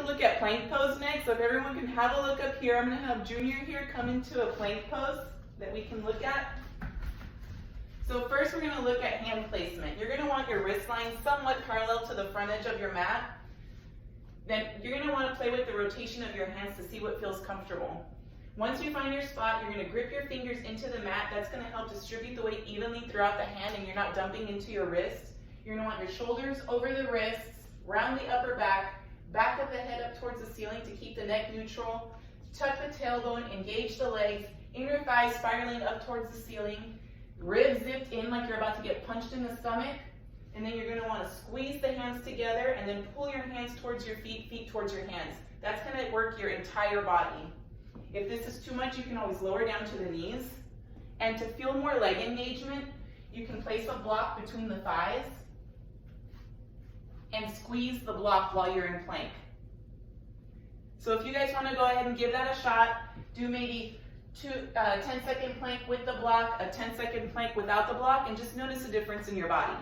a look at plank pose next. So if everyone can have a look up here, I'm going to have Junior here come into a plank pose that we can look at. So first we're going to look at hand placement. You're going to want your wrist line somewhat parallel to the front edge of your mat. Then you're going to want to play with the rotation of your hands to see what feels comfortable. Once you find your spot, you're going to grip your fingers into the mat. That's going to help distribute the weight evenly throughout the hand and you're not dumping into your wrist. You're going to want your shoulders over the wrists, round the upper back, back of the head up towards the ceiling to keep the neck neutral. Tuck the tailbone, engage the legs, inner thighs spiraling up towards the ceiling. Ribs zipped in like you're about to get punched in the stomach. And then you're going to want to squeeze the hands together and then pull your hands towards your feet, feet towards your hands. That's going to work your entire body. If this is too much, you can always lower down to the knees. And to feel more leg engagement, you can place a block between the thighs and squeeze the block while you're in plank. So if you guys want to go ahead and give that a shot, do maybe 10-second plank with the block, a 10-second plank without the block, and just notice the difference in your body.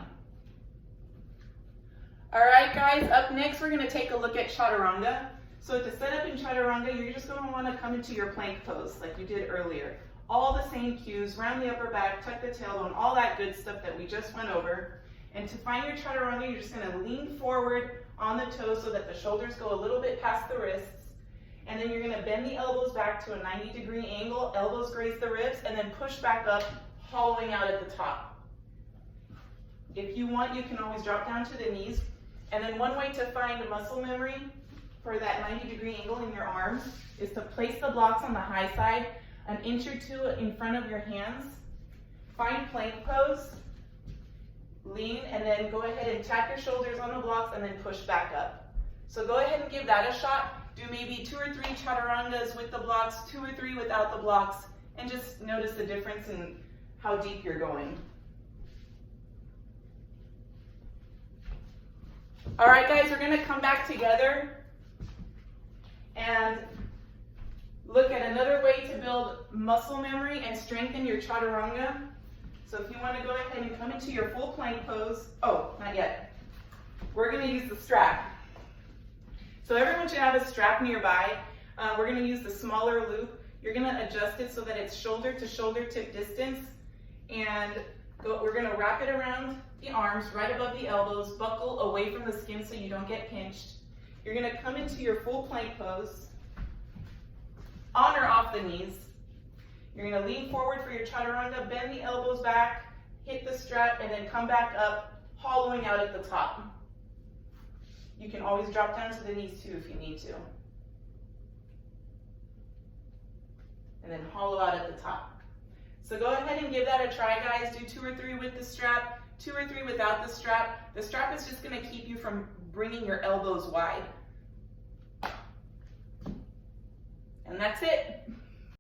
All right, guys, up next we're going to take a look at Chaturanga. So to set up in Chaturanga, you're just going to want to come into your plank pose like you did earlier. All the same cues, round the upper back, tuck the tailbone, all that good stuff that we just went over. And to find your Chaturanga, you're just going to lean forward on the toes so that the shoulders go a little bit past the wrists. And then you're going to bend the elbows back to a 90-degree angle, elbows graze the ribs, and then push back up, hollowing out at the top. If you want, you can always drop down to the knees. And then one way to find muscle memory for that 90-degree angle in your arms is to place the blocks on the high side, an inch or two in front of your hands. Find plank pose, lean, and then go ahead and tap your shoulders on the blocks and then push back up. So go ahead and give that a shot. Do maybe 2 or 3 Chaturangas with the blocks, 2 or 3 without the blocks, and just notice the difference in how deep you're going. All right, guys, we're going to come back together and look at another way to build muscle memory and strengthen your Chaturanga. So if you want to go ahead and come into your full plank pose, oh, not yet. We're going to use the strap. So everyone should have a strap nearby. We're going to use the smaller loop. You're going to adjust it so that it's shoulder to shoulder tip distance. And we're going to wrap it around the arms, right above the elbows, buckle away from the skin so you don't get pinched. You're going to come into your full plank pose, on or off the knees. You're going to lean forward for your Chaturanga, bend the elbows back, hit the strap, and then come back up, hollowing out at the top. You can always drop down to the knees too if you need to. And then hollow out at the top. So go ahead and give that a try, guys. Do 2 or 3 with the strap, 2 or 3 without the strap. The strap is just going to keep you from bringing your elbows wide. And that's it.